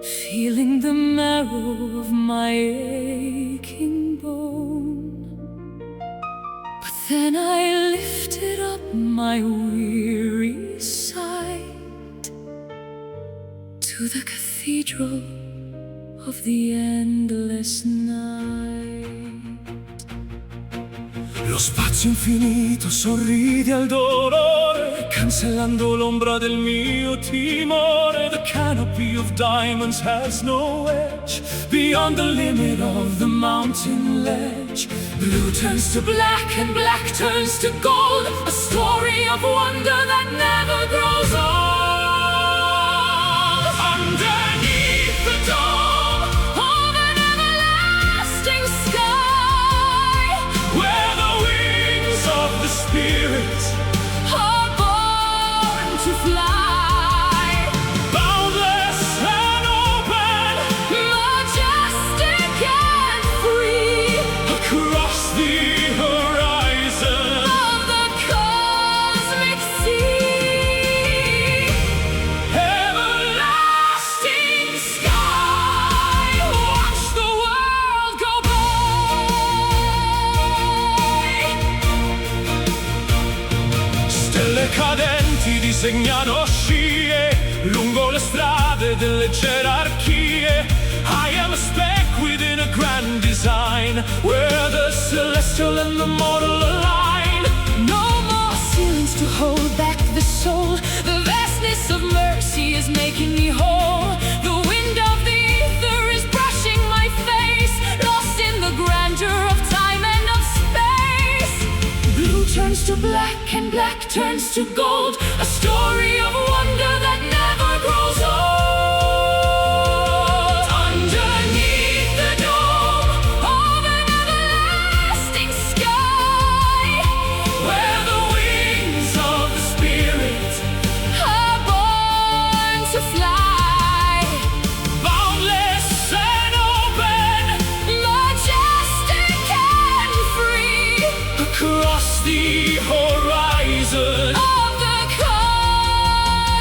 feeling the marrow of my aching bone. But then I lifted up my weary sight to the cathedral of the endless night. Lo spazio infinito sorride al dolore, cancellando l'ombra del mio timore. The canopy of diamonds has no edge beyond the limit of the mountain ledge. Blue turns to black and black turns to gold, a story of wonder that never grows old. Underneath the dome of an everlasting sky, where the wings of the spirit are born to fly, boundless and open, majestic and free, across the horizon of the cosmic sea. Everlasting sky, Watch the world go by. stelle cadenti disegnano scie lungo le strade delle gerarchie. I am a speck within a grand design, where the celestial and the mortal align. No more ceilings to hold back the soul. The vastness of mercy is making me whole. The wind of the ether is brushing my face, lost in the grandeur of time and of space. Blue turns to black and black turns to gold, a story of wonder that never grows old. Underneath the dome of an everlasting sky, Where the wings of the spirit are born to fly, boundless and open, majestic and free, across the horizon of the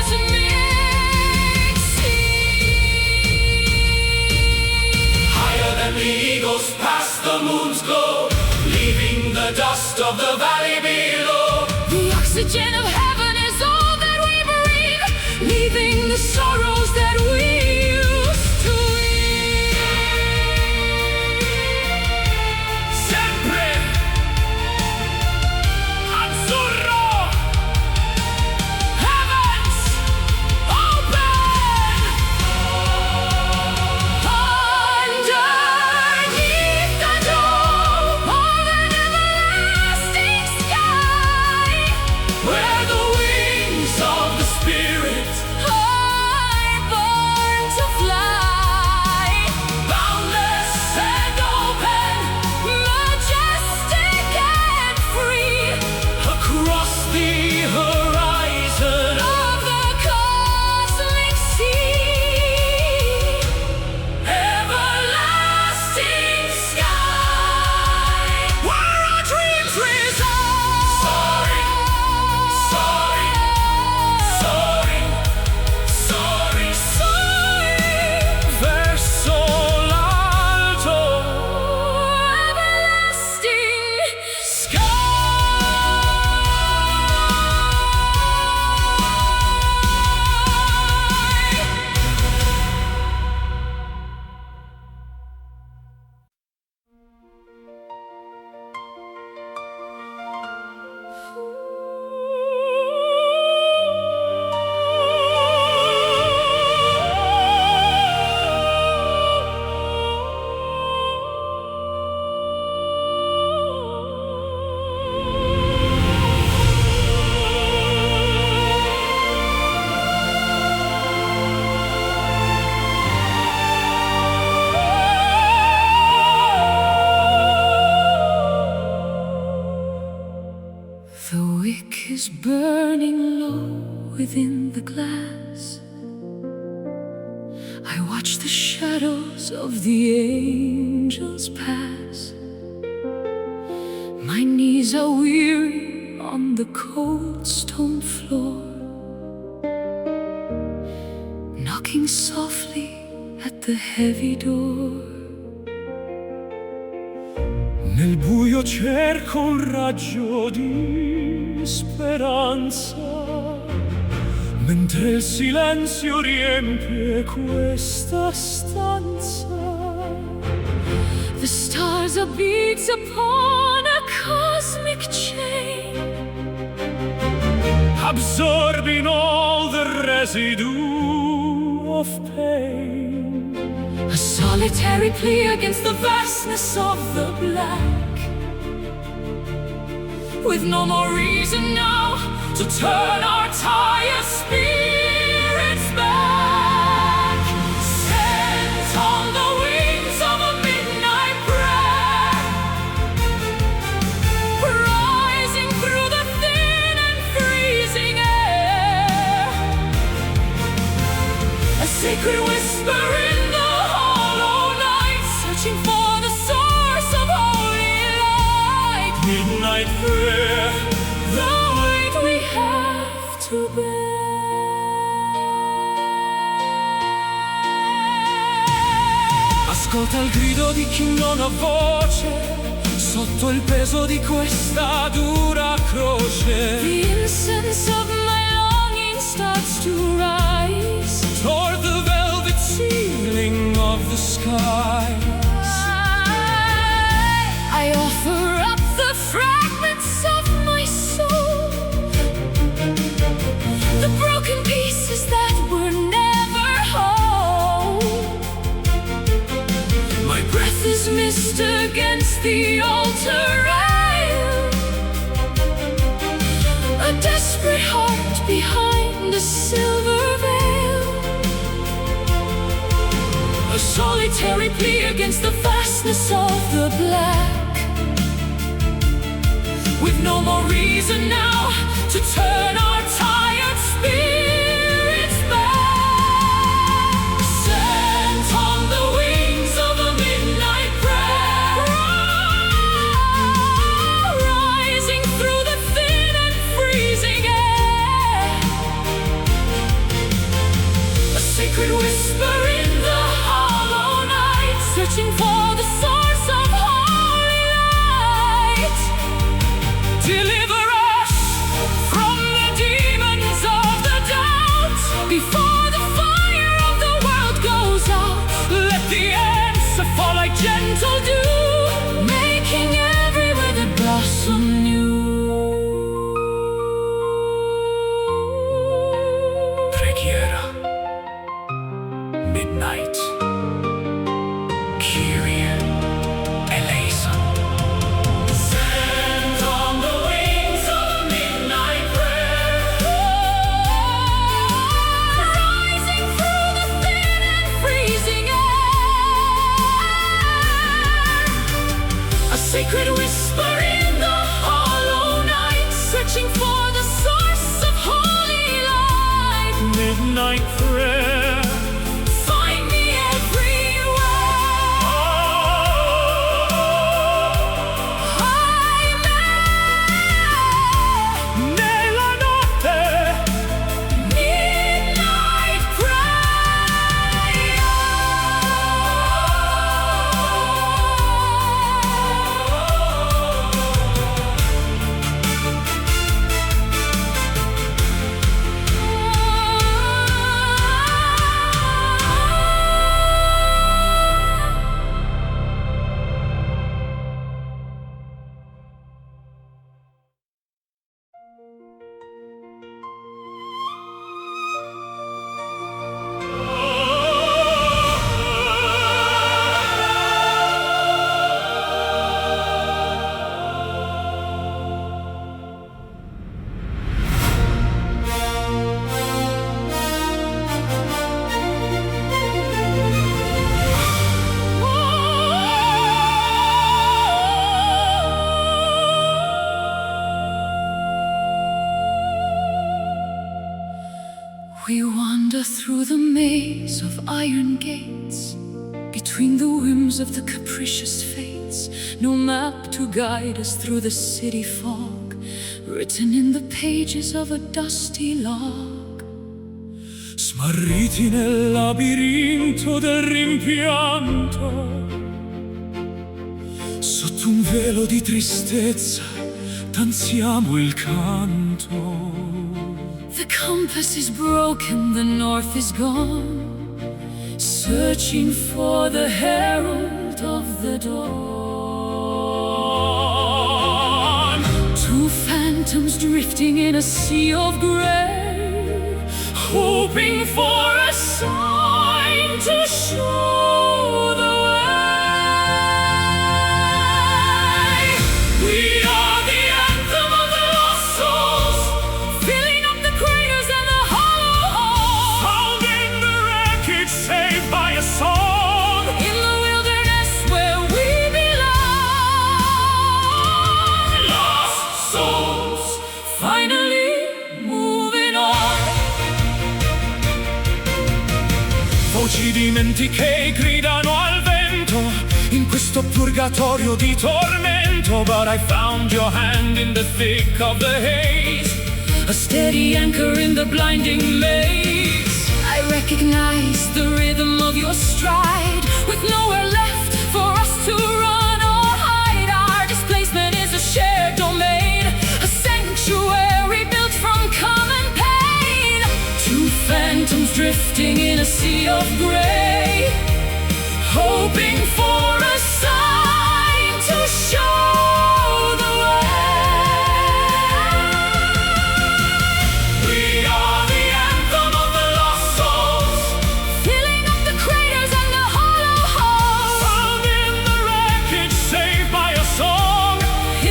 cosmic sea. higher than the eagles past the moon's glow, leaving the dust of the valley below. The oxygen of heaven is all that we breathe, leaving the sorrows that we used to eat. Sempre azzurro, Heavens open. Underneath the dome of an everlasting sky, where the wings of the spirit are born to fly, boundless and open, majestic and free, across the horizon of the cosmic sea. everlasting sky, where our dreams reside. Soaring, soaring, soaring, soaring, soaring, verso l'alto, Everlasting sky. The wick is burning low within the glass. I watch the shadows of the angels pass. My knees are weary on the cold stone floor, knocking softly at the heavy door. Nel buio cerco un raggio di speranza, mentre il silenzio riempie questa stanza. The stars are beads upon a cosmic chain, absorbing all the residue of pain. a solitary plea against the vastness of the black, with no more reason now to turn our tired spirits back. Sent on the wings of a midnight prayer, rising through the thin and freezing air, a sacred whisper in the hollow night, searching for the source of holy light. Midnight prayer, The weight we have to bear. ascolta il grido di chi non ha voce, sotto il peso di questa dura croce. The incense of my longing starts to rise Toward the velvet ceiling of the skies. I offer up the fragments of my soul, the broken pieces that were never whole. My breath is missed against the altar rail, a desperate heart behind a silver veil, a solitary plea against the vastness of the black, with no more reason now to turn our tired spirits back. Sent on the wings of a midnight prayer, rising through the thin and freezing air, a sacred whisper in the hollow night, searching for the source of holy light. Deliver us from the demons of the doubt, before the fire of the world goes out. Let the answer fall like gentle dew, Making every withered blossom new. preghiera. Midnight, Kyrie eleison. Sent on the wings of a midnight prayer, rising through the thin and freezing air, a sacred whisper in the hollow night, searching for the source of holy light. Midnight prayer. Find me everywhere. Nella notte, Midnight We wander through the maze of iron gates, between the whims of the capricious fates. No map to guide us through the city fog, written in the pages of a dusty log. smarriti nel labirinto grito del rimpianto. Sotto un velo di tristezza danziamo il canto. The compass is broken, the north is gone, searching for the herald of the dawn. Two phantoms drifting in a sea of gray, hoping for a sign to show the way. We are the anthem of the lost souls, filling up the craters and the hollow halls. Found in the wreckage, saved by a song. In the wilderness where we belong. Lost souls, Finally moving on. voci dimentiche gridano al vento in questo purgatorio di tormento. But I found your hand in the thick of the haze, A steady anchor in the blinding maze. I recognize the rhythm of your stride, with nowhere left for us to run or hide. Our displacement is a shared domain, a sanctuary built from common pain. Two phantoms drifting in a sea of gray, hoping for a sign to show the way. we are the anthem of the lost souls. Filling up the craters and the hollow halls. Found in the wreckage, saved by a song.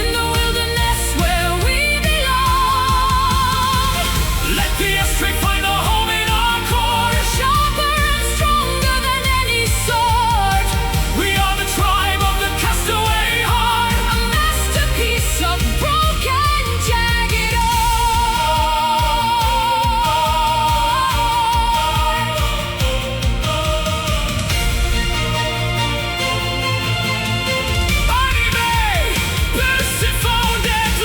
In the wilderness where we belong. Let the ashtray find a home in our chorus. Sharper and stronger than any sword. We are the tribe of the castaway heart. A masterpiece of broken, jagged art. Anime, Persephone et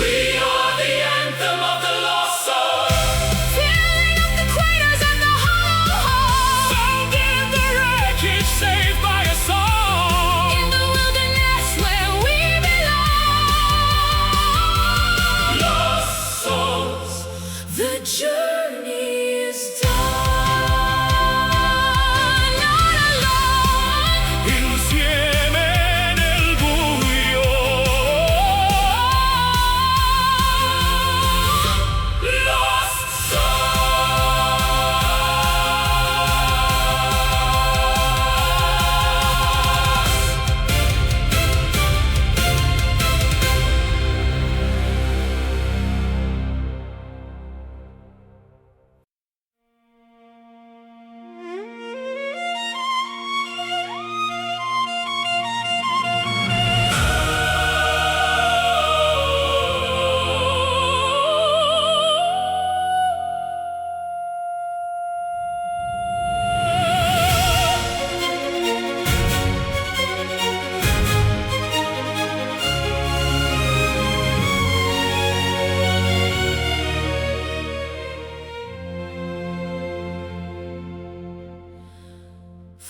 We are the anthem of the lost souls. Filling up the craters and the hollow halls. Found in the wreckage, saved by a song. In the wilderness where we belong. Lost souls, The journey is done. Not alone. insieme nel buio. Lost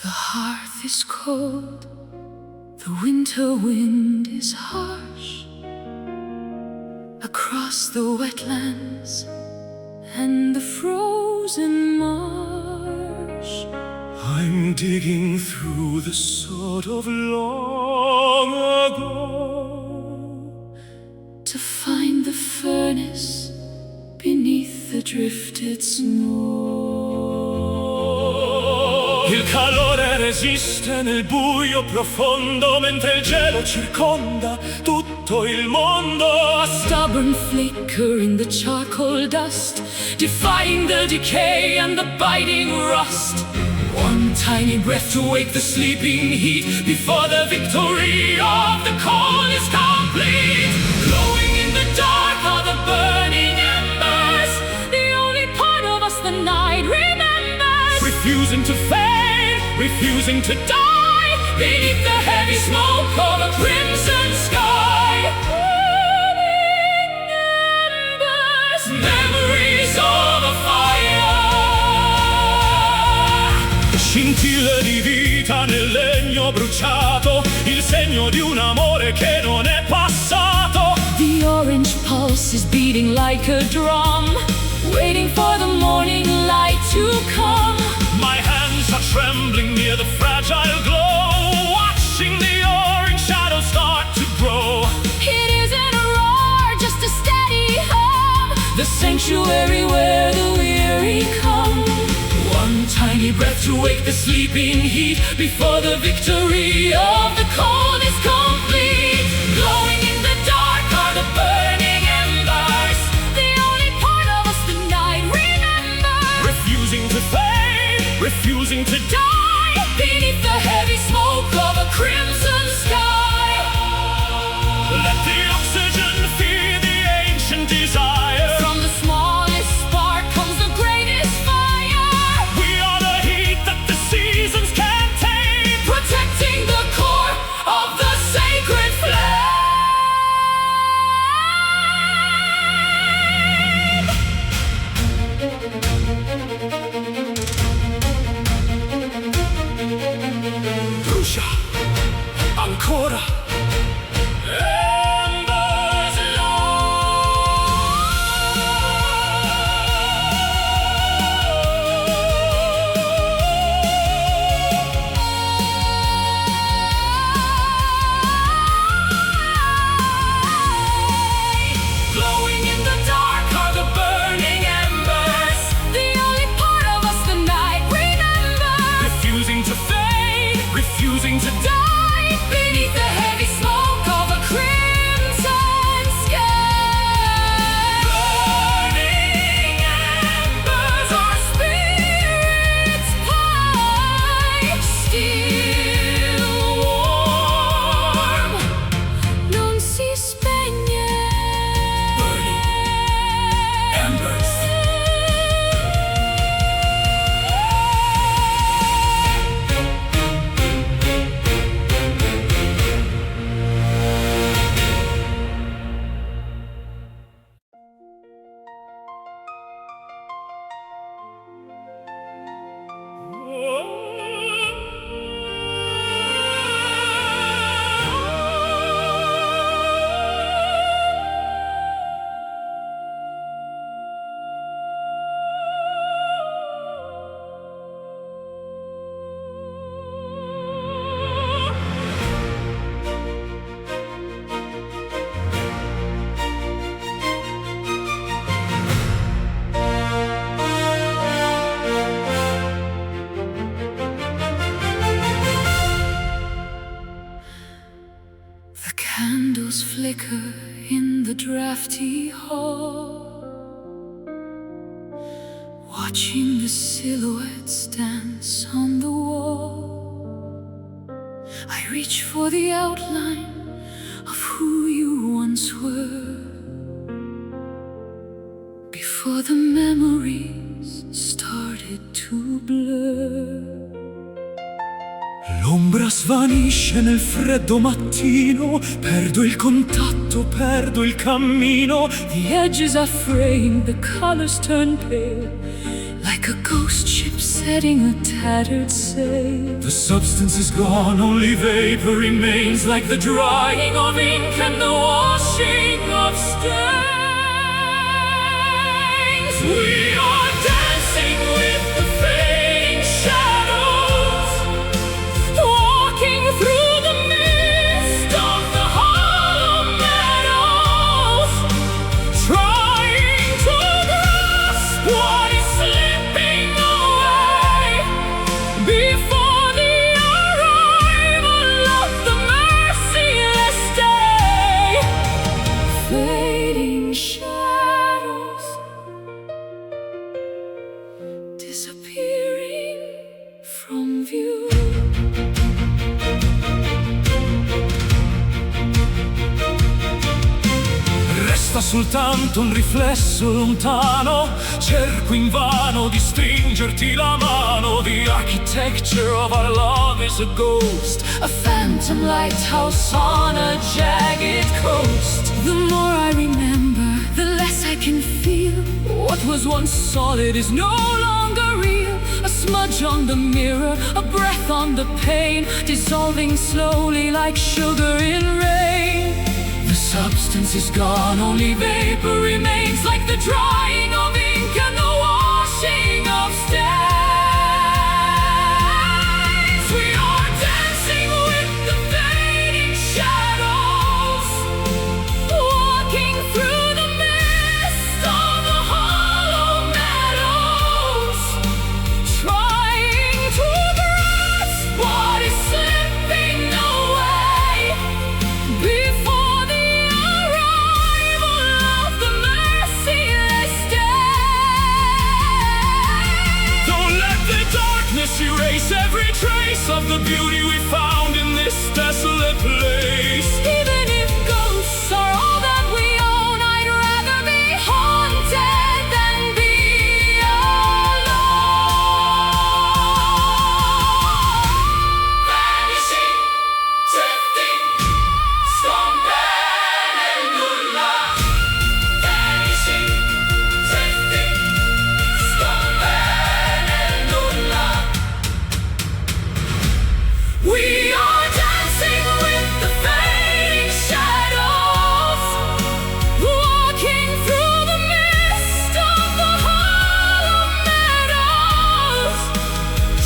The hearth is cold, the winter wind is harsh. Across the wetlands and the frozen marsh. I'm digging through the sort of long ago To find the furnace beneath the drifted snow. Il calore resiste nel buio profondo, mentre il gelo circonda tutto il mondo. A stubborn flicker in the charcoal dust, defying the decay and the biting rust. One tiny breath to wake the sleeping heat before the victory of the cold is complete. Glowing in the dark are the burning embers, the only part of us the night remembers. Refusing to fade, refusing to die beneath the heavy smoke of a crimson sky. Burning embers, memories of a fire. Scintille di vita nel legno bruciato, il segno di un amore che non è passato. The orange pulse is beating like a drum, waiting for the morning light to come. My hands are trembling near the fragile glow, watching the orange shadows start to grow. It isn't a roar, just a steady hum, the sanctuary where the weary come. One tiny breath to wake the sleeping heat before the victory of the cold is complete. Glowing in the dark are the burning embers, the only part of us the night remembers. Refusing to fade, refusing to Die beneath the heavy smoke of a crimson sky. let the oxygen feed the ancient desire. From the smallest spark comes the greatest fire, We are the heat that the seasons can't tame, protecting the core of the sacred flame. brucia ancora. Embers Glowing in the dark are the burning embers, the only part of us the night remembers. refusing to fade, refusing to die. Die beneath the heavy smoke of a crimson sky. Burning embers, Our spirits pine, still warm, non si spegne. burning embers. The candles flicker in the drafty hall, watching the silhouettes dance on the wall. I reach for the outline of who you once were, before the memories started to blur. L'ombra svanisce nel freddo mattino, perdo il contatto, perdo il cammino. The edges are fraying, the colors turn pale, like a ghost ship setting a tattered sail. The substance is gone, only vapor remains, like the drying of ink and the washing of stains. We are dancing with the fading shadows, Walking through the mist of the hollow meadows, trying to grasp what is slipping away before the arrival of the merciless day. Fading shadows, soltanto un riflesso lontano, cerco invano di stringerti la mano. The architecture of our love is a ghost, a phantom lighthouse on a jagged coast. The more I remember, the less I can feel. What was once solid is no longer real. A smudge on the mirror, a breath on the pane, dissolving slowly like sugar in rain. The substance is gone, only vapor remains, like the drying of ink and the washing of stains. We are dancing with the fading shadows, walking through the mist of the hollow meadows, trying to grasp what is slipping away before the arrival of the merciless day. Don't let the darkness erase every trace of the beauty we found in this desolate place. Even if ghosts are all that we own, I'd rather be haunted than be alone. Vanishing, drifting, storm penumbra. Vanishing, drifting, storm penumbra. We are dancing with the fading shadows, walking through the mist of the hollow meadows,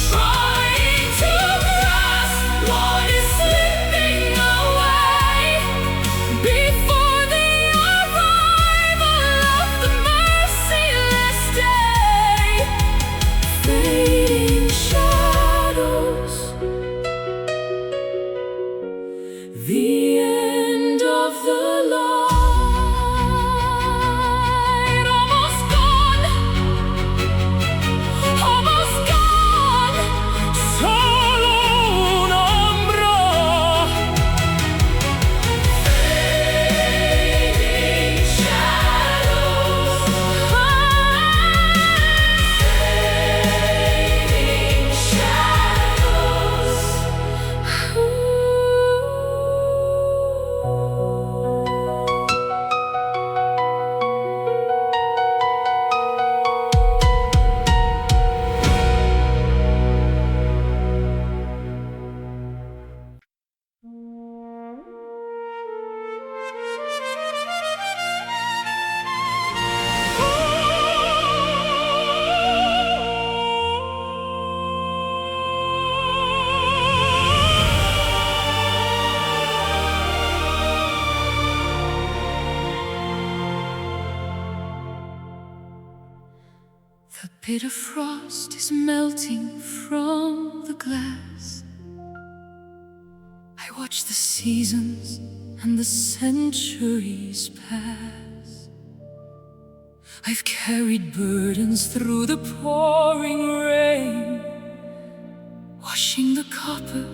trying to grasp what is slipping away before the arrival of the merciless day. Fading shadows, the end of the line. Almost gone, almost gone. Solo un'ombra. Fading shadows, fading shadows. The bitter frost is melting from the glass. I watch the seasons and the centuries pass. I've carried burdens through the pouring rain, washing the copper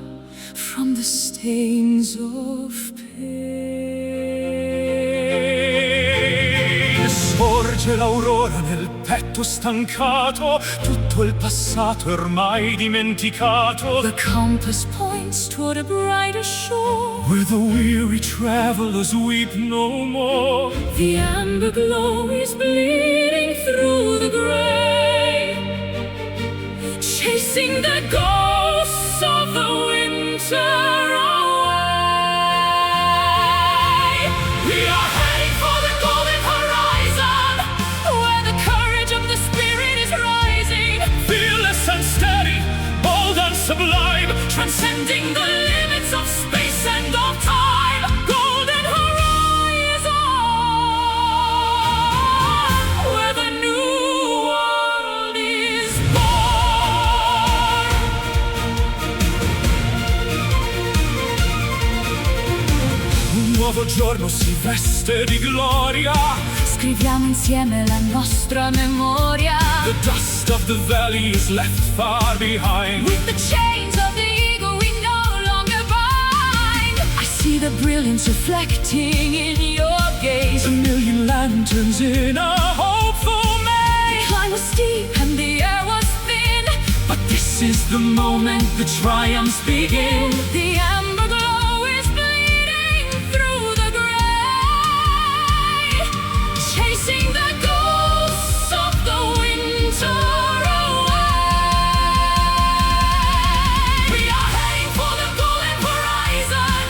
from the stains of pain. Sorge l'aurora nel petto stancato, tutto il passato è ormai dimenticato. The compass points toward a brighter shore, Where the weary travelers weep no more. the amber glow is bleeding through the gray, chasing the ghosts of the winter away. We are heading for the golden horizon, where the courage of the spirit is rising, Fearless and steady, bold and sublime, transcending the limits of space and of time. Golden horizon, where the new world is born. un nuovo giorno si veste di gloria. Scriviamo insieme la nostra memoria. The dust of the valley is left far behind. With the chains of the ego we no longer bind, I see the brilliance reflecting in your gaze. A million lanterns in a hopeful maze. The climb was steep and the air was thin, but this is the moment the triumphs begin. the amber glow is bleeding through the gray, chasing the ghosts of the winter away. We are heading for the golden horizon,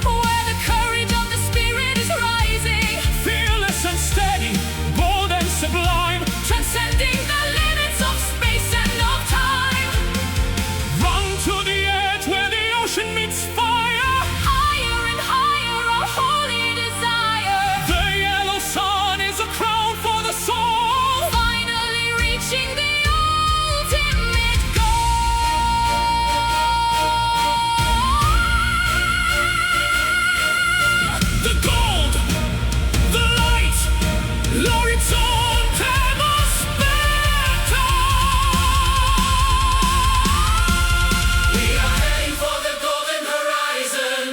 where the courage of the spirit is rising, Fearless and steady, bold and sublime, transcending the limits of space and of time. run to the edge where the ocean meets fire. Higher and higher, our holy desire, The yellow sun is a crown for the soul. finally reaching the ultimate goal. The gold, the light, l'horizon tenor spectre. We are heading for the golden horizon,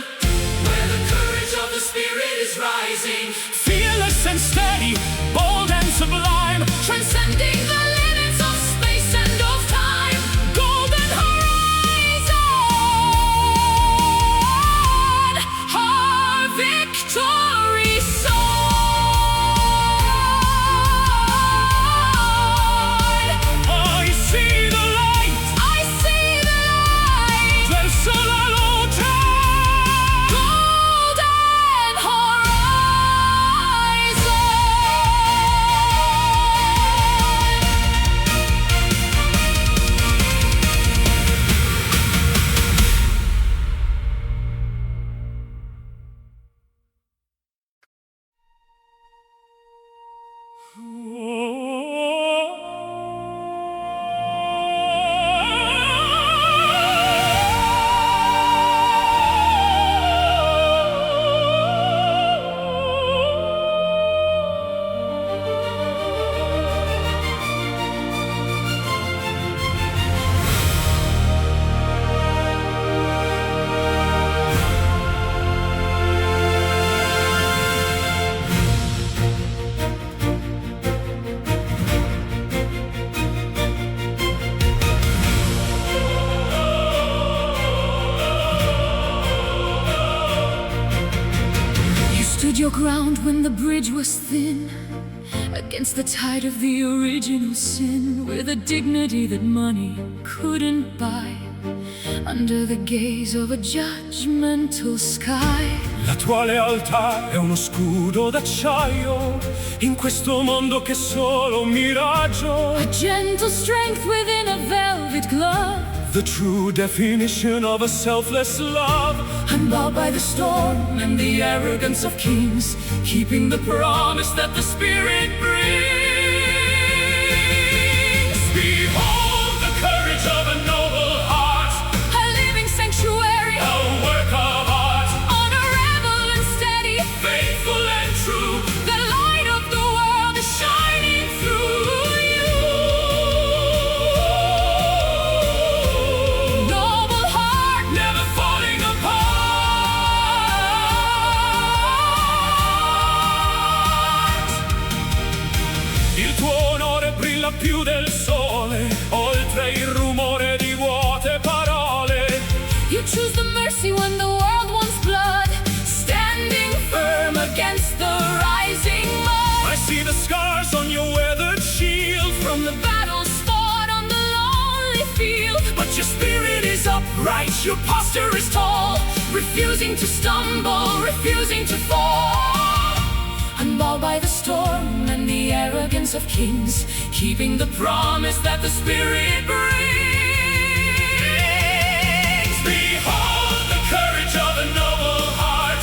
where the courage of the spirit is rising, Fearless and steady, bold and sublime, transcending the limits of space and of time. Golden horizon, our victory soared. I see the light, I see the light, verso la luce. golden You stood your ground when the bridge was thin, against the tide of the original sin, with a dignity that money couldn't buy, under the gaze of a judgmental sky. La tua lealtà è uno scudo d'acciaio in questo mondo che è solo un miraggio. A gentle strength within a velvet glove, The true definition of a selfless love. unbowed by the storm and the arrogance of kings, keeping the promise that the spirit brings. Behold the courage of a noble heart, A living sanctuary, a work of art, honorable and steady, faithful and true. the light of the world is shining through you. Noble heart, Never falling apart. Il tuo onore brilla più del sole, oltre il rumore di vuote parole. you choose the mercy when the world wants blood, standing firm against the rising mud. I see the scars on your weathered shield, From the battles fought on the lonely field, but your spirit is upright. your posture is tall, refusing to stumble, refusing to fall. Unbowed by the storm and the arrogance of kings, keeping the promise that the spirit brings. Behold the courage of a noble heart,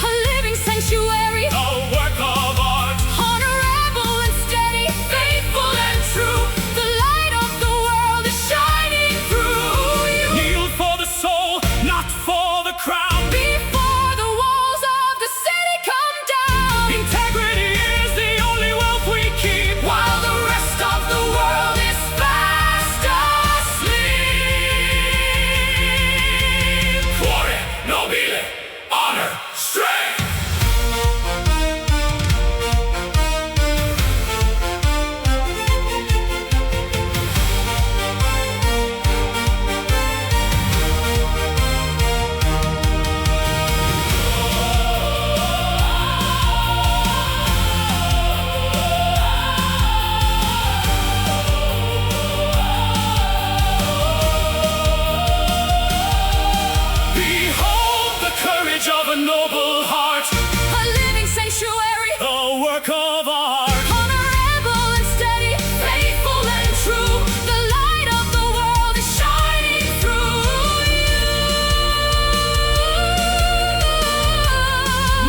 A living sanctuary, a work of art, honorable and steady, faithful and true. The light of the world is shining through you. kneel for the soul, not for the crown. Before the walls of the city come down, Integrity is the only wealth we keep. while the rest of the world is fast asleep. a noble heart, a living sanctuary, a work of art. honorable and steady, faithful and true. The light of the world is shining through you.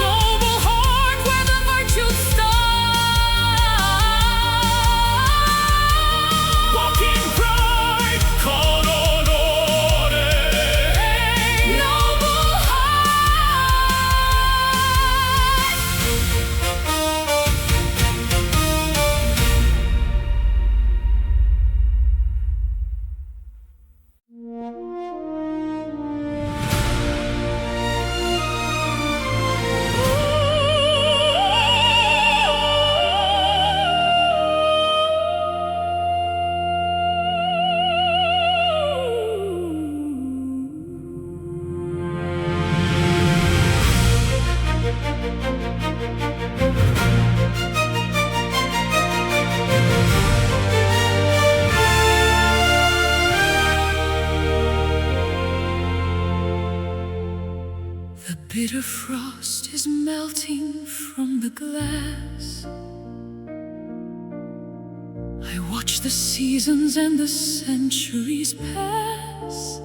Noble heart where the virtues start. Walk in pride, con onore. Noble The bitter frost is melting from the glass. I watch the seasons and the centuries pass.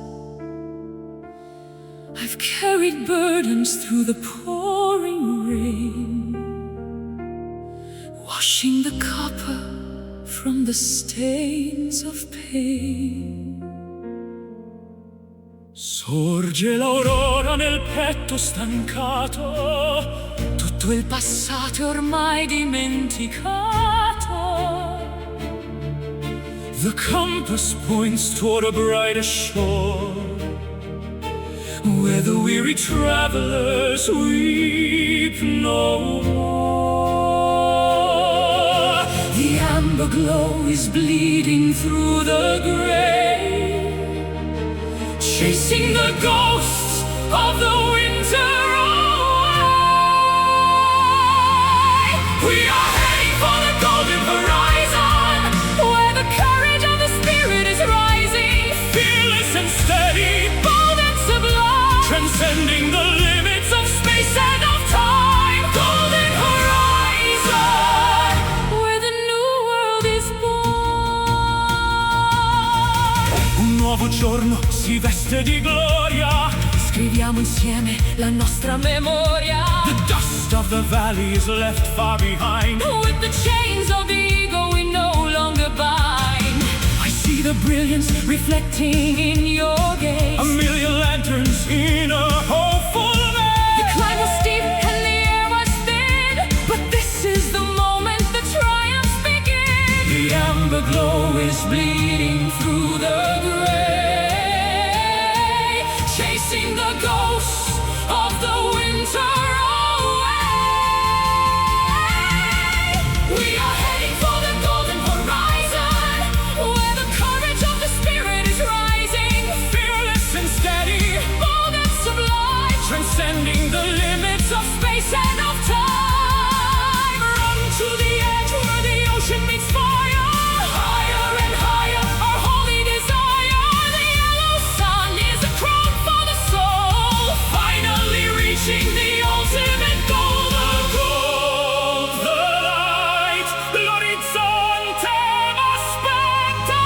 I've carried burdens through the pouring rain, washing the copper from the stains of pain. Sorge l'aurora nel petto stancato, Tutto il passato è ormai dimenticato. the compass points toward a brighter shore, where the weary travelers weep no more. The amber glow is bleeding through the gray, Chasing the ghosts of the winter away. We are heading for the golden horizon, where the courage of the spirit is rising, fearless and steady, bold and sublime, transcending the limits of space and of time. golden horizon, where the new world is born. Un nuovo giorno si veste di gloria. Scriviamo insieme la nostra memoria. The dust of the valley is left far behind. With the chains of the ego we no longer bind. I see the brilliance Reflecting in your gaze. a million lanterns in a hopeful The maze. climb was steep and the air was thin, but this is the moment the triumphs begin. The amber glow is Bleeding through the gray, chasing the ghosts of the winter away. We are heading for the golden horizon, where the courage of the spirit is rising, fearless and steady, bold and sublime, transcending the limits of space and of time. run to the edge where the ocean meets fire. Higher and higher, our holy desire. The yellow sun is a crown for the soul, Finally reaching the ultimate goal, the goal, the light, l'orizzonte aspetta.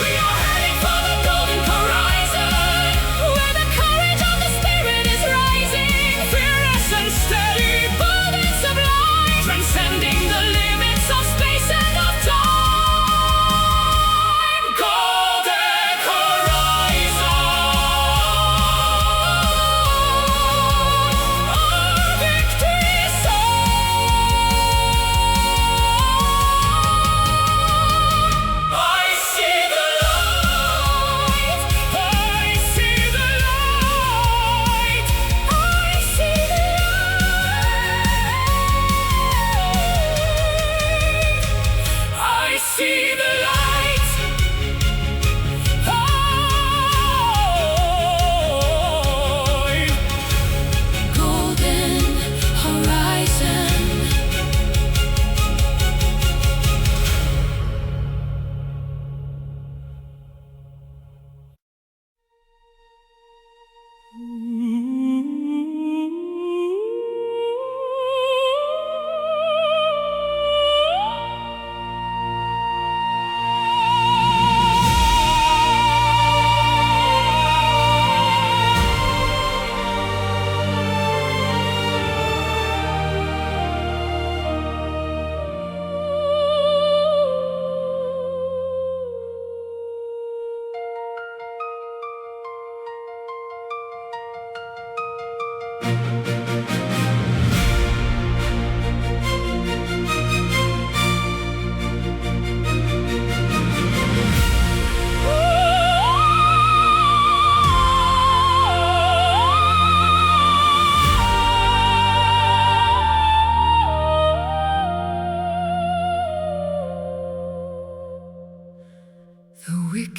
We are heading for the golden horizon, where the courage of the spirit is rising, Fearless and steady, bold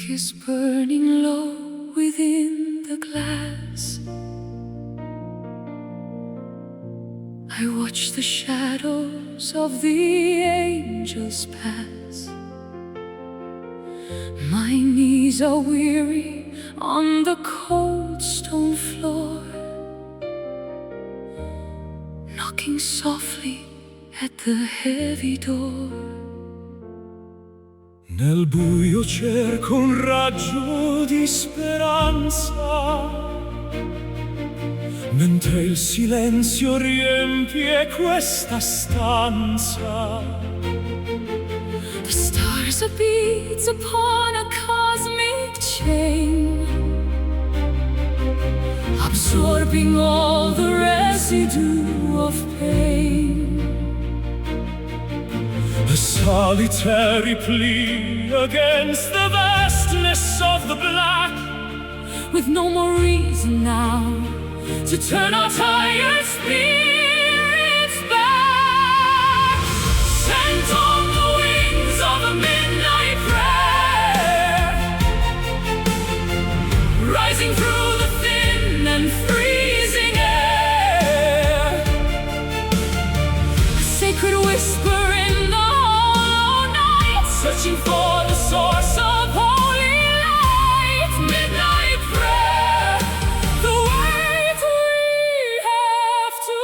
wick is burning low within the glass. I watch the shadows of the angels pass. My knees are weary on the cold stone floor, knocking softly at the heavy door. Nel buio cerco un raggio di speranza, mentre il silenzio riempie questa stanza. The stars are beads upon a cosmic chain, absorbing all the residue of pain. A solitary plea against the vastness of the black, with no more reason now to turn our tired spirits back. Sent on the wings of a midnight prayer, rising through the thin and freezing air. A sacred whisper in the hollow night, searching for the source of holy light. Midnight prayer, the weight we have to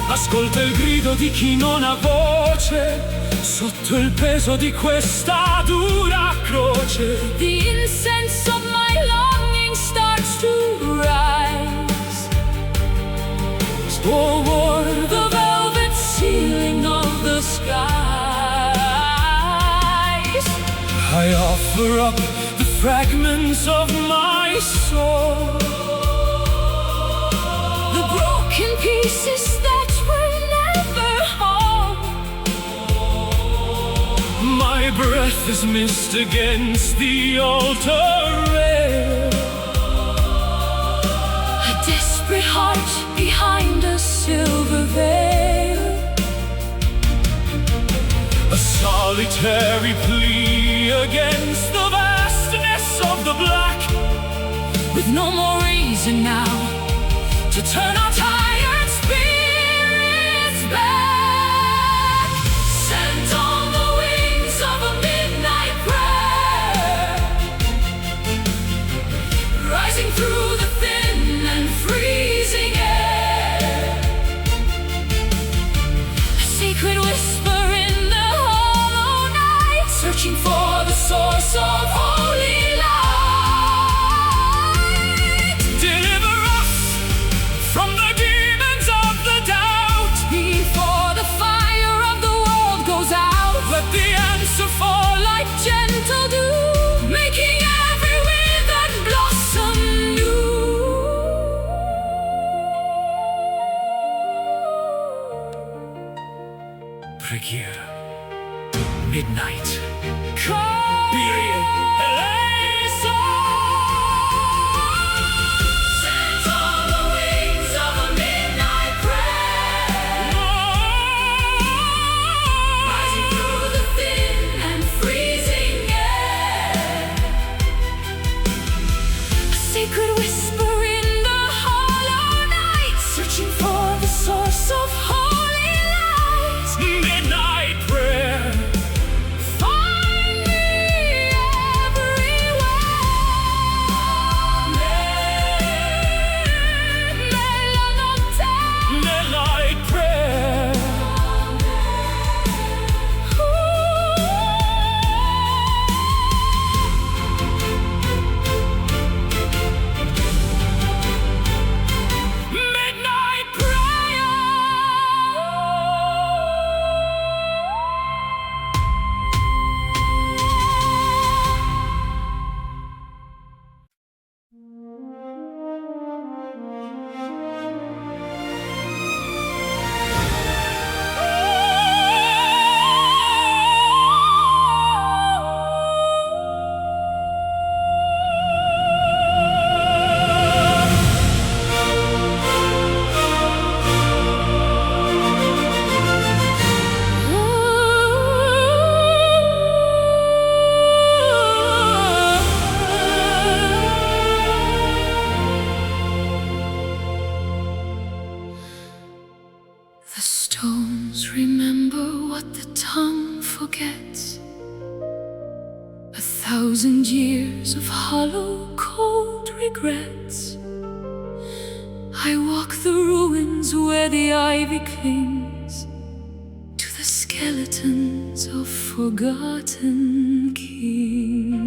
bear. ascolta il grido di chi non ha voce, sotto il peso di questa dura croce. The incense of my longing starts to rise toward the velvet ceiling of the skies. I offer up the fragments of my soul, The broken pieces that were never whole. my breath is missed against the altar rail. A desperate heart behind a silver veil. A solitary plea against the vastness of the black, With no more reason now to turn our tired spirits back. Sent on the wings of a midnight prayer, rising through the thin and freezing air. A sacred whisper in the hollow night, searching for the source of holy light. deliver us from the demons of the doubt. Before the fire of the world goes out, Let the answer fall like gentle dew, making every withered blossom new. preghiera. Midnight. Kyrie Sent on the wings of a midnight prayer, rising through the thin and freezing air. A sacred whisper in the hollow night, searching for the source of holy light. Midnight prayer. Find me Words remember what the tongue forgets. 1,000 years of hollow, cold regrets. I walk the ruins where the ivy clings to the skeletons of forgotten kings.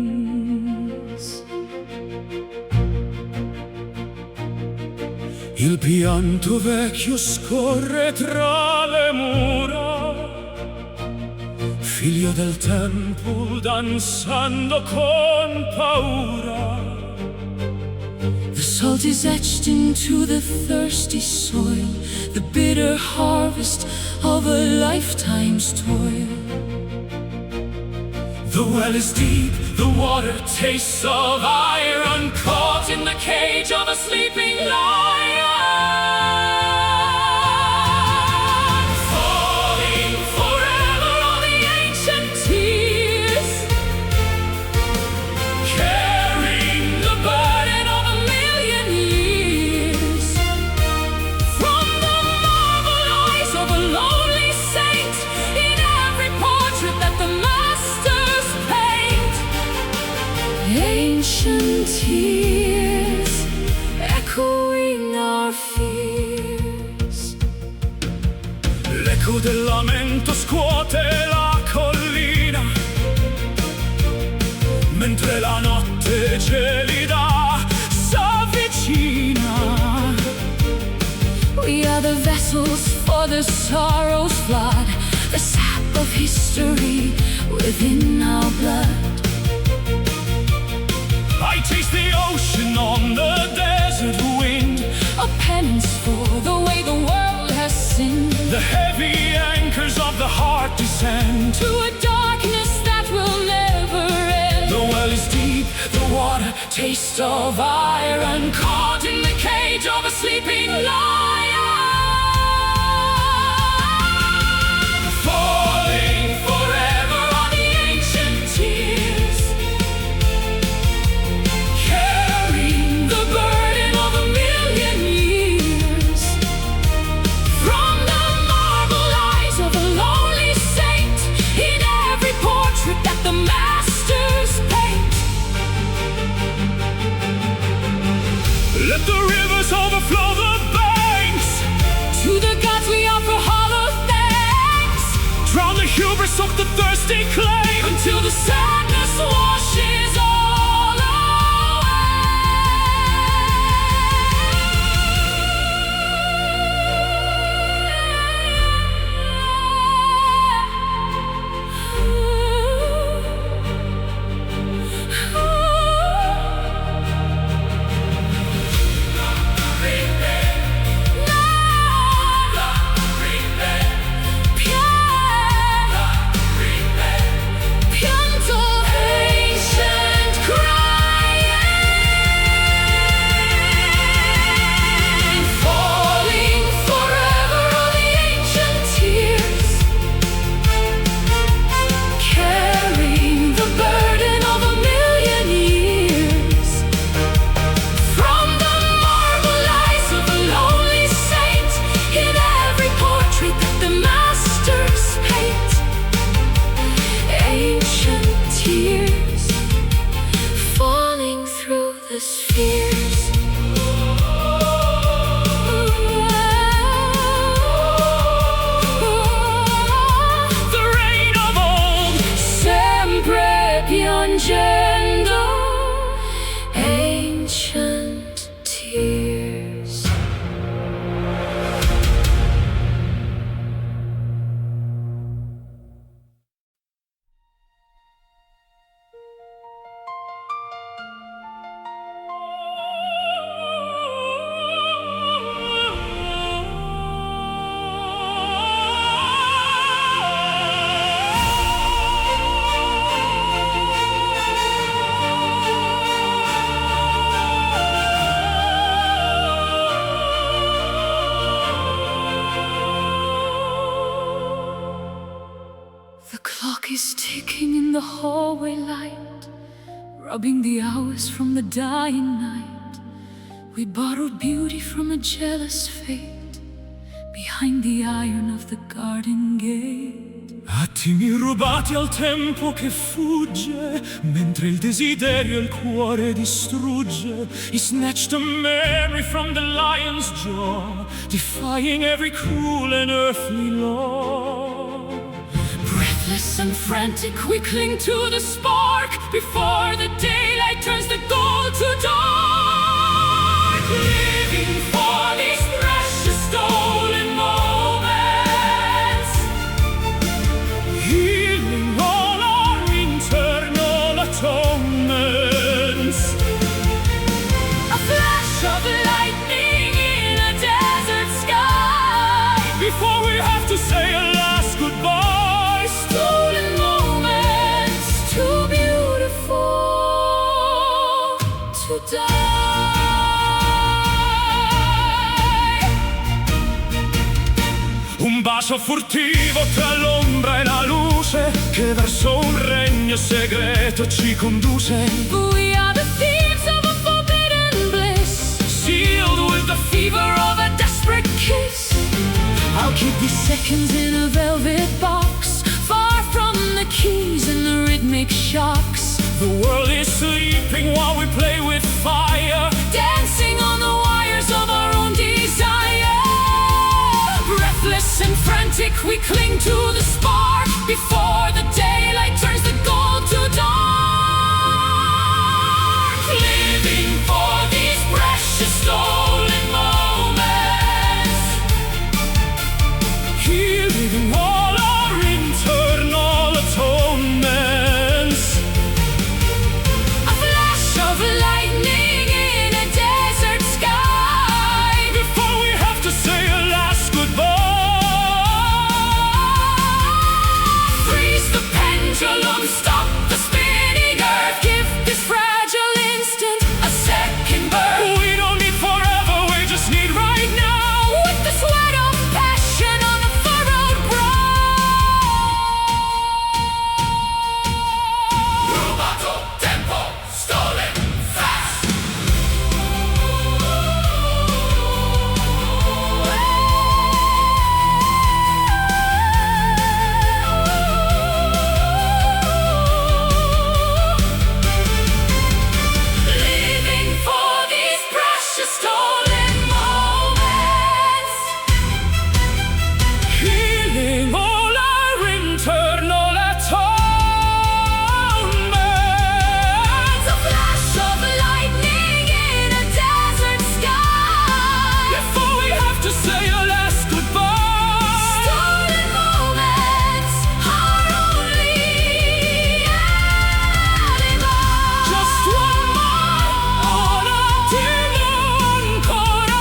Il pianto vecchio scorre tra le mura, figlio del tempo danzando con paura. The salt is etched into the thirsty soil, the bitter harvest of a lifetime's toil. The well is deep, the water tastes of iron, caught in the cage of a sleeping lion. Falling forever on the ancient tears, carrying the burden of a million years. From the marble eyes of a lonely saint, in every portrait that the masters paint. Ancient tears, echoing our fears. L'eco del lamento scuote la collina, mentre la notte gelida s'avvicina. We are the vessels for the sorrow's flood, the sap of history within our blood. I taste the ocean on the desert wind, A penance for the way the world has sinned. the heavy anchors of the heart descend To a darkness that will never end. The well is deep, the water taste of iron, caught in the cage of a sleeping lion. Falling forever on the ancient tears, carrying the burden of a million years. From the marble eyes of a lonely saint, in every portrait that the masters paint. Let the rivers overflow the banks, To the gods we offer hollow thanks, drown the hubris of the thirsty clay, until the sadness washes all Pianto ancient crying, falling forever on the ancient tears, carrying the burden of a million years. From the marble eyes of a lonely saint, in every portrait that the masters paint. Ancient tears, falling through the spheres. the rain of old. Sempre piangendo. Ancient tears. The clock is ticking in the hallway light, rubbing the hours from the dying night. We borrowed beauty from a jealous fate, behind the iron of the garden gate. Attimi rubati al tempo che fugge, mentre il desiderio il cuore distrugge. He snatched a memory from the lion's jaw, defying every cruel and earthly law. Breathless and frantic, we cling to the spark before the daylight turns the gold to dark. Living for these precious stolen moments, healing all our internal atonements. a flash of lightning in a desert sky. Before we have to say a last goodbye, Stolen moments, too beautiful to die. un bacio furtivo tra l'ombra e la luce, che verso un regno segreto ci conduce. We are the thieves of a forbidden bliss, Sealed with the fever of a desperate kiss. I'll keep these seconds in a velvet box, far from the keys and the rhythmic shocks. The world is sleeping while we play with fire, Dancing on the wires of our own desire. Breathless and frantic, we cling to the spark before the daylight turns the gold to dark. Living for these precious stolen moments, healing all our internal atonements. a flash of lightning in a desert sky. Before we have to say a last goodbye, Freeze the pendulum, stop the spinning earth. Give this fragile instant a second birth. we don't need forever, we just need right now. With the sweat of passion on a furrowed brow. Rubato tempo, stolen fast. Living for these precious stolen moments, Healing all our internal atonements. a flash of lightning in a desert sky. Before we have to say a last goodbye, Stolen moments, our only alibi. just one more, un attimo ancora.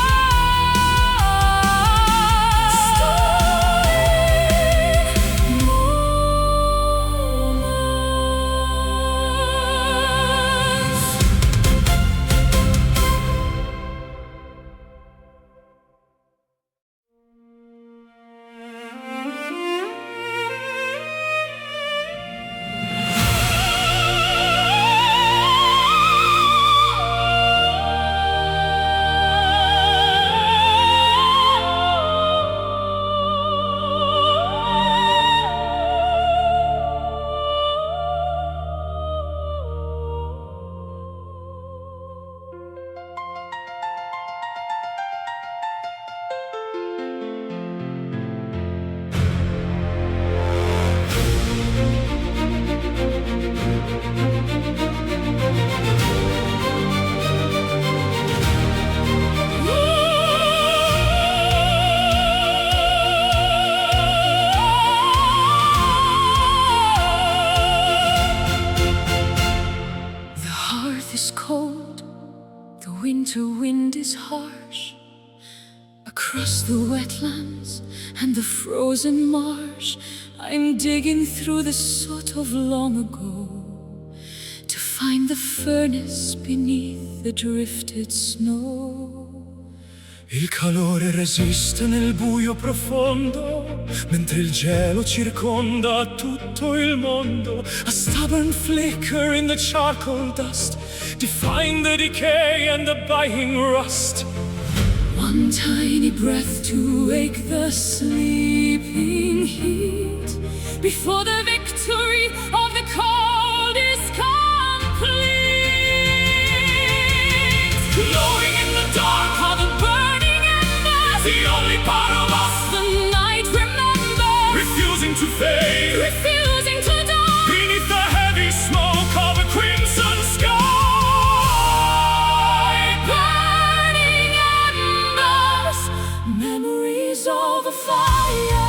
The hearth is cold, the winter wind is harsh. Across the wetlands and the frozen marsh, I'm digging through the soot of long ago to find the furnace beneath the drifted snow. Il calore resiste nel buio profondo, mentre il gelo circonda tutto il mondo. A stubborn flicker in the charcoal dust, defying the decay and the biting rust. One tiny breath to wake the sleeping heat before the victory of the cold is complete. Glowing in the dark Are the burning embers, the only part of us the night remembers, refusing to fade refusing to die. beneath the heavy smoke of a crimson sky. Burning embers, memories of a fire.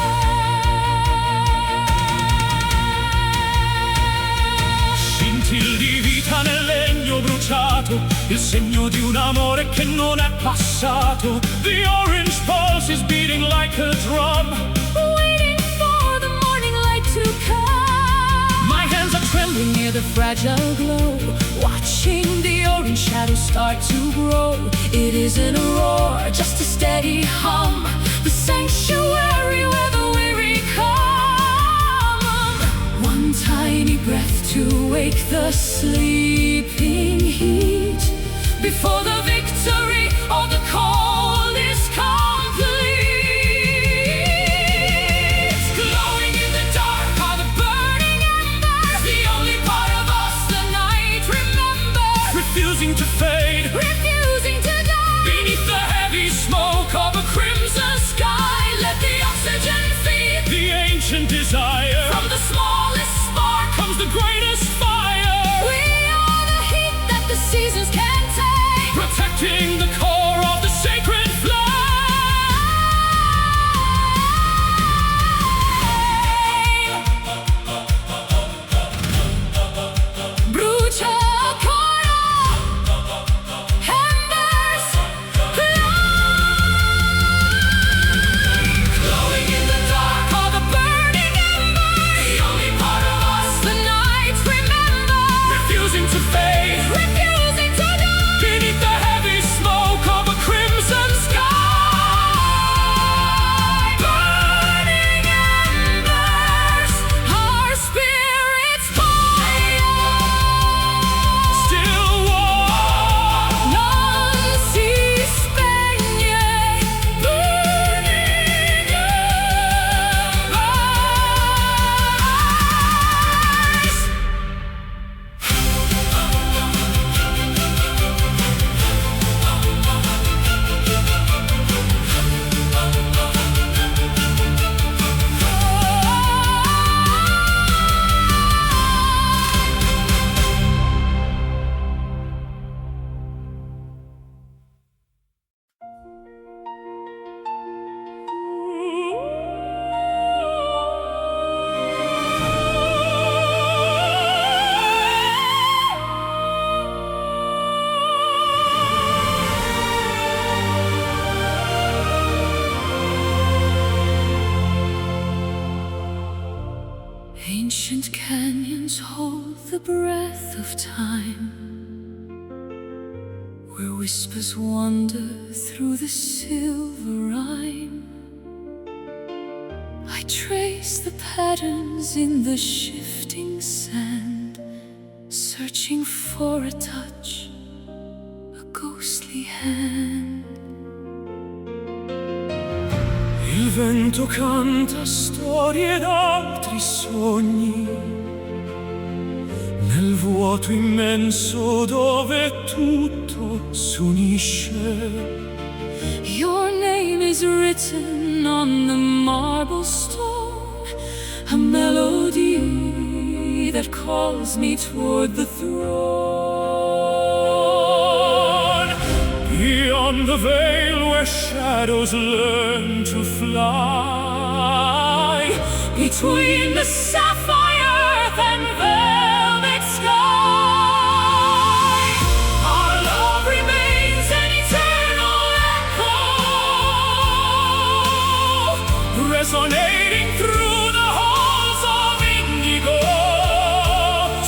Scintille di vita nel legno bruciato, il segno di un amore che non è passato. The orange pulse is beating like a drum, Waiting for the morning light to come. my hands are Trembling near the fragile glow, watching the orange shadows start to grow. It isn't a roar, just a steady hum, the sanctuary where the weary come. One tiny breath to wake the sleeping heat before the victory of the cold is complete. Glowing in the dark are the burning embers, the only part of us the night remembers, refusing to fade refusing to die beneath the heavy smoke of a crimson sky. Let the oxygen feed the ancient desire. from the smallest spark Comes the greatest fire, we are the heat that the seasons can take, protecting the core of the sacred flame. Brucia ancora, embers glowing in the dark are the burning embers, The only part of us the night remembers, refusing to fade refusing to die beneath the heavy smoke of a crimson sky. burning embers, our spirits fire. Still warm, Non si spegne, burning embers. Ancient canyons hold the breath of time, where whispers wander through the silver rime. I trace the patterns in the shifting sand, searching for a touch, a ghostly hand. il vento canta storie d'altri sogni nel vuoto immenso dove tutto s'unisce. Your name is written on the marble stone, a melody that calls me toward the throne. Beyond the veil where shadows learn to fly, Between the sapphire earth and velvet sky, our love remains an eternal echo, resonating through the halls of indigo.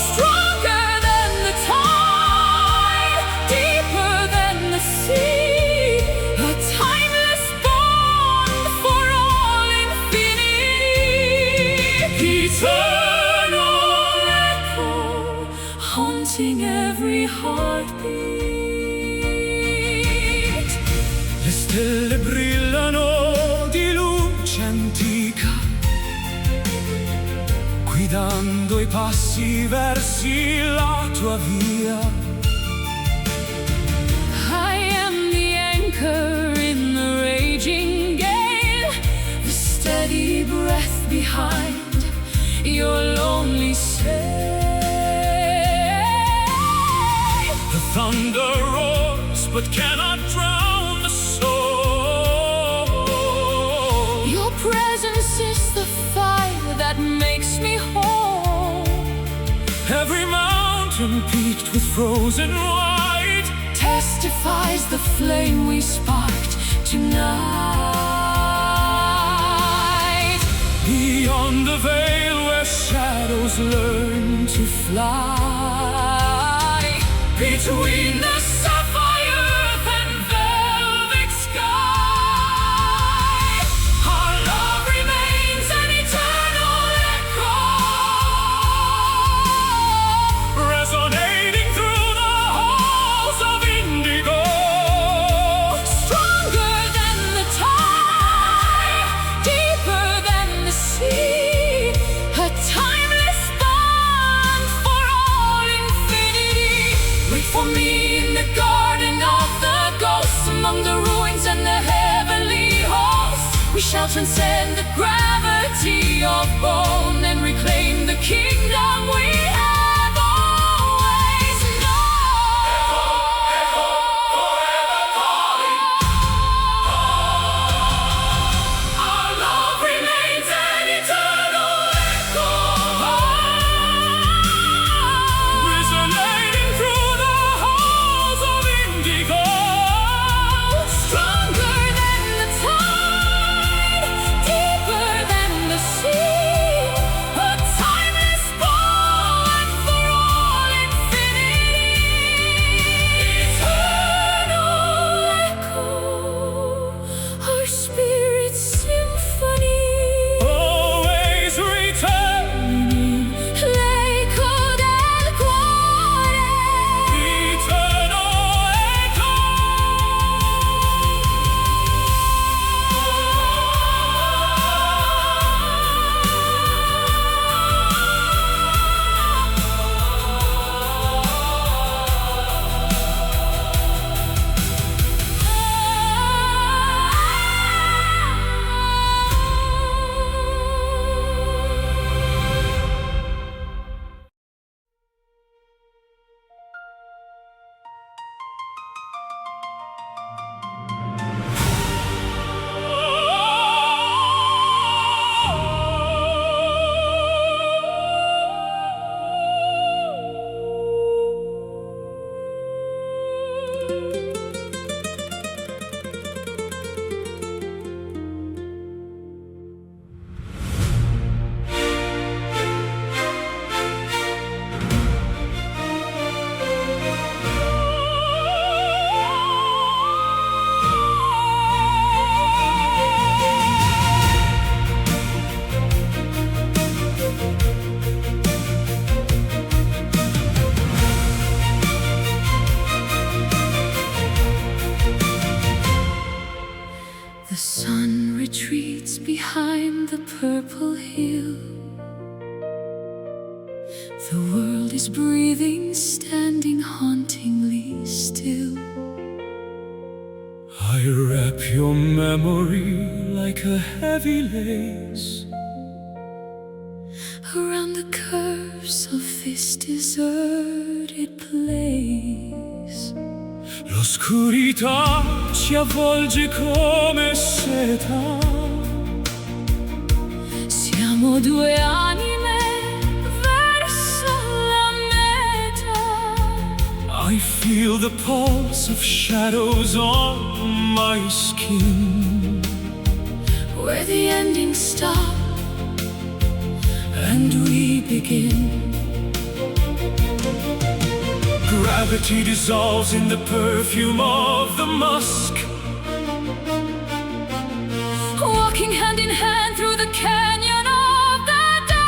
stronger than the tide, deeper than the sea, a timeless bond for all infinity. Eternal Echo haunting every heartbeat. Le stelle brillano di luce antica, guidando i passi versi la tua via. I am the anchor in the raging gale, the steady breath behind your lonely sail. The thunder roars but cannot drown the soul. Your presence is the fire that makes me whole. Every mountain peaked with frozen white Testifies the flame we sparked tonight. beyond the veil where shadows learn to fly. Between the sapphire earth and velvet sky, our love remains an eternal echo, resonating through the halls of indigo. Stronger than the tide, deeper than the sea, a timeless bond for all infinity. Wait for me in the garden of the ghosts, among the ruins and the heavenly hosts. We shall transcend the gravity of bone and reclaim the kingdom we have always known. Forever calling. Our love remains an eternal echo, resonating through the halls of indigo. Stronger than the tide, deeper than the sea, a timeless bond for all infinity. Eternal echo, our spirit's symphony. Always returning, L'eco del cuore. eternal echo. The sun retreats behind the purple hill. The world is breathing, standing hauntingly still. I wrap your memory like a heavy lace Around the curves of this deserted place. L'oscurità ci avvolge come seta. Siamo due anime verso la meta. I feel the pulse of shadows on my skin, Where the endings stop and we begin. Gravity dissolves in the perfume of the musk. Walking hand in hand through the canyon of the dusk.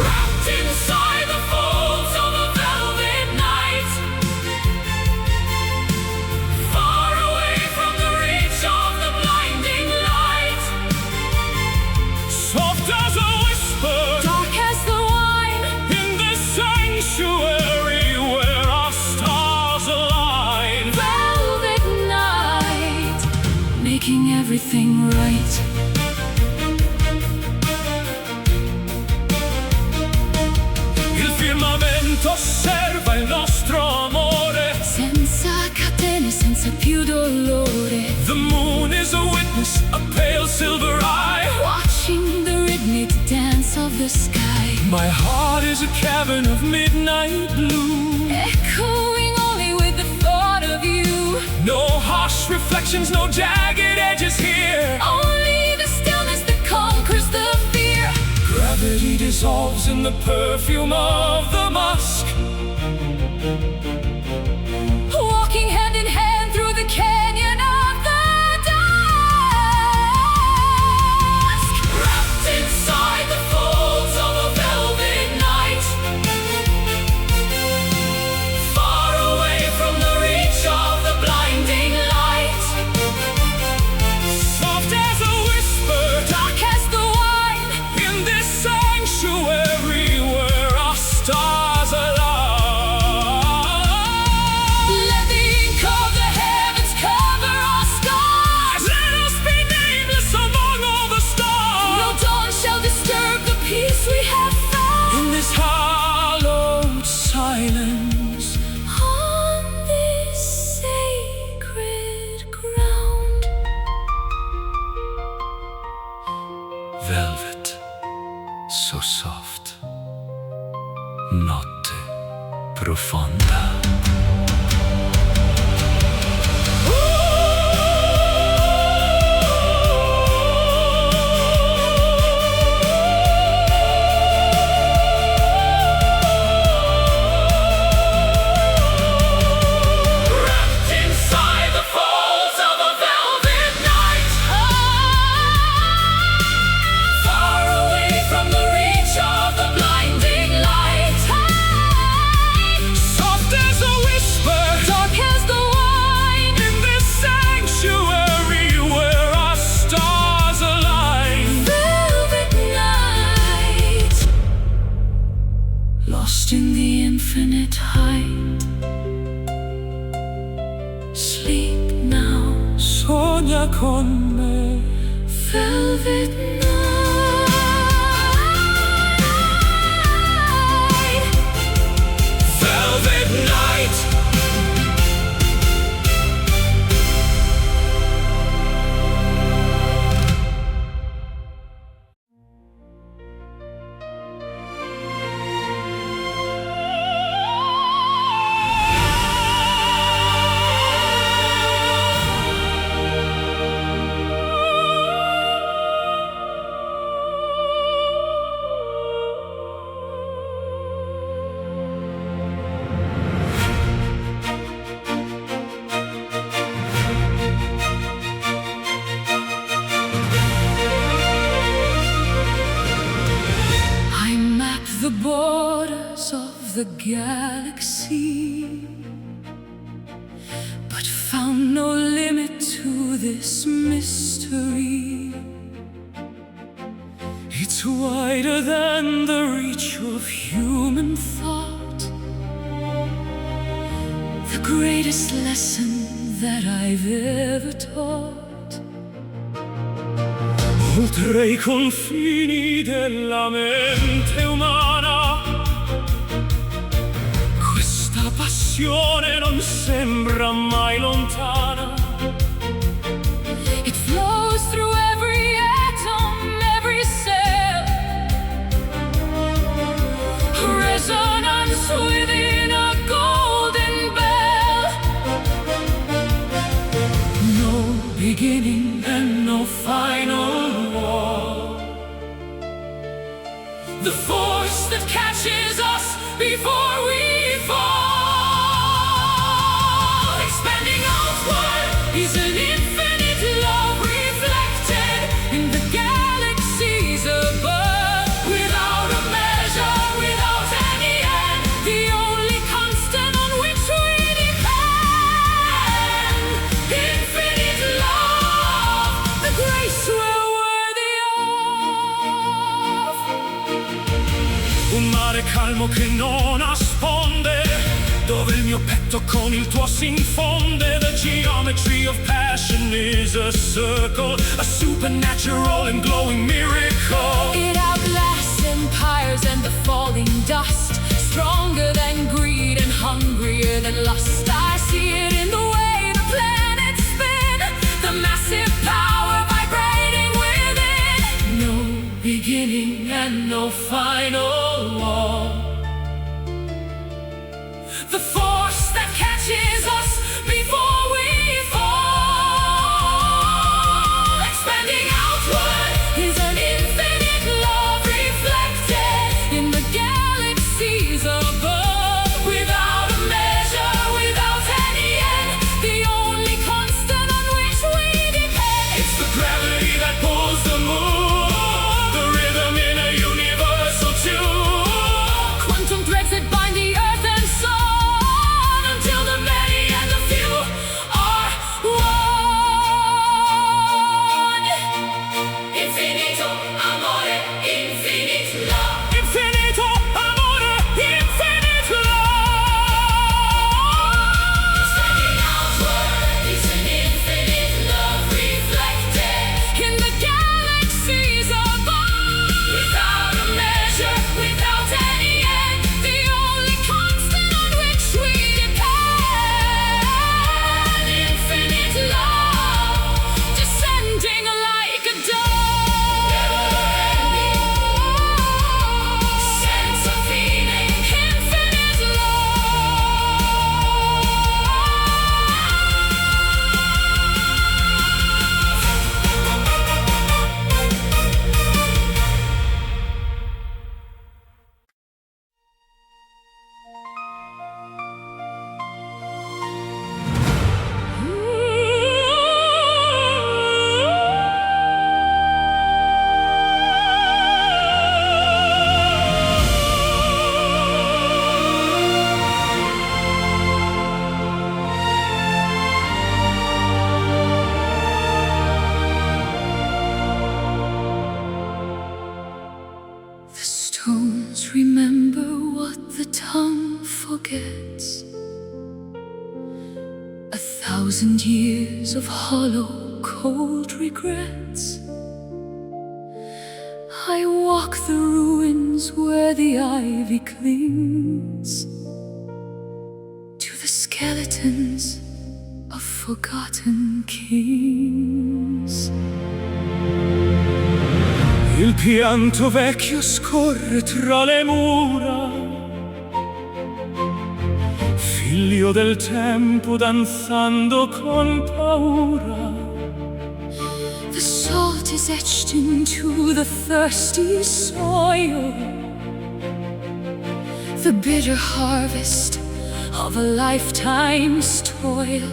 Wrapped inside the folds of a velvet night, making everything right. Il firmamento osserva il nostro amore, senza catene, senza più dolore. The moon is a witness, a pale silver eye, Watching the rhythmic dance of the sky. My heart is a cavern of midnight blue, Echoing only with the thought of you. no harsh reflections, no jagged edges here. Only the stillness that conquers the fear. Gravity dissolves in the perfume of the musk, Walking hand in hand through the canyon of the dusk. wrapped inside the folds of a velvet night, far away from the reach of the blinding light. Soft as a whisper, Dark as the wine. in this sanctuary where our stars align. Let the ink of the heavens cover our skies. Let us be nameless among all the No stars. dawn shall disturb the peace we have found. In this hallowed silence, On this sacred ground. velvet, so soft, notte profonda. Wrapped inside the folds of a velvet night, far away from the reach of the blinding light. Soft as a whisper, Dark as the wine. in this sanctuary where our stars align. Velvet night. Lost in the infinite height. Sleep now. Sogna con me, Velvet night. velvet night. I map the borders of the galaxy, but found no limit to this mystery. It's wider than the reach of human Thought the greatest lesson that I've ever taught. oltre i confini della mente umana. Questa passione non sembra mai lontana. It flows through every atom, every cell. Resonance within a golden bell. No beginning and no final war. The force that catches us before we fall. Expanding outward is an infinite love reflected in the galaxies above. Without a measure, without any end, the only constant on which we depend. Infinite love, the grace we're worthy of. Un mare calmo che non nasconde, dove il mio petto con il tuo si infonde. The geometry geometry of passion is a circle, a supernatural and glowing miracle. It outlasts empires and the falling dust, stronger than greed and hungrier than lust. I see it in the way the planets spin, the massive power vibrating within. No beginning and no final law. The force that catches us before we fall, expanding outward, is an infinite love reflected in the galaxies above. Without a measure, without any end, the only constant on which we depend. It's the gravity that pulls the moon, the rhythm in a universal tune. Quantum threads that bind the earth and sun, until the many and the few are one. Infinito amore, infinite love. Infinito amore, infinite love. Extending outward is an infinite love reflected in the galaxies above. Without a measure, without any end, the only constant on which we depend. Infinite love, descending like a dove. Sense of feeling, infinite The stones remember what the tongue forgets. 1,000 years of hollow, cold regrets. I walk the ruins where the ivy clings to the skeletons of forgotten kings. Il pianto vecchio scorre tra le mura, figlio del tempo danzando con paura. The salt is etched into the thirsty soil, the bitter harvest of a lifetime's toil.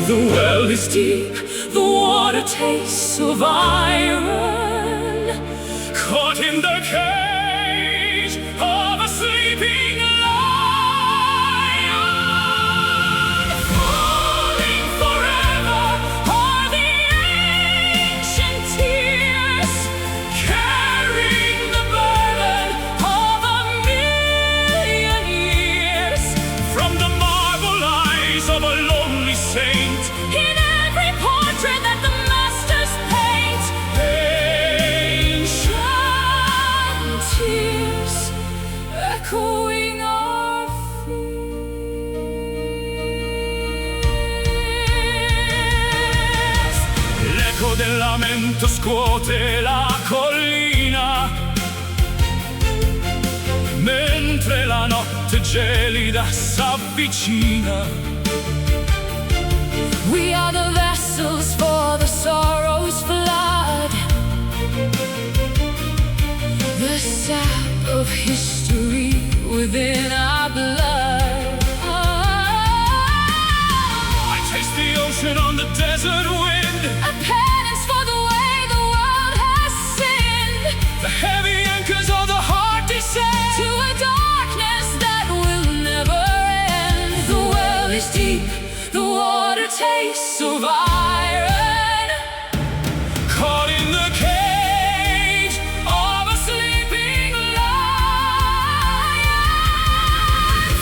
The well is deep, The water tastes of iron, caught in the cage of a sleeping lion. falling forever are the ancient tears, Carrying the burden of a million years. from the marble eyes of a lonely saint. In every portrait that the masters paint, Ancient tears echoing our fears. l'eco del lamento scuote la collina, mentre la notte gelida s'avvicina. We are the vessels for the sorrow's flood, the sap of history within our blood. I taste the ocean on the desert wind, A penance for the way the world has sinned, the heavy anchors of the heart descend to a darkness that will never end. The well is deep, the water tastes of iron, caught in the cage of a sleeping lion.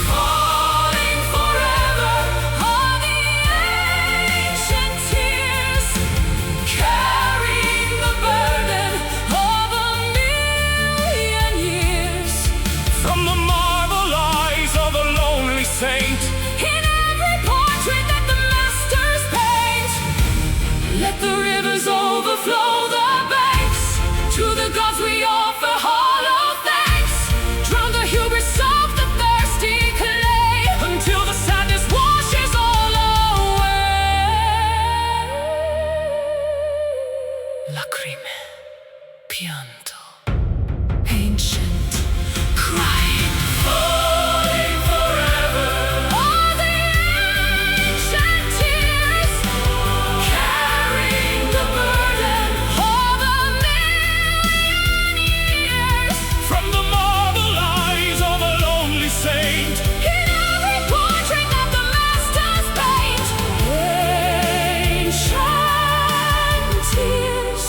falling forever are the pianto. Ancient, crying, falling forever. All the ancient tears, carrying the burden of a million years. From the marble eyes of a lonely saint, In every portrait that the masters paint, ancient tears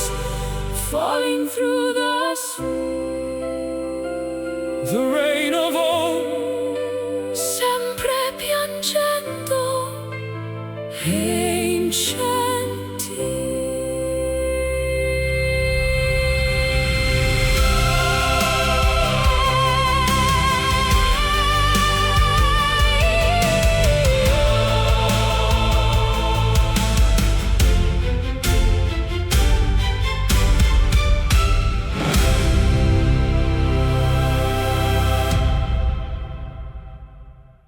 falling through the street. the rain of old, Sempre piangendo, ancient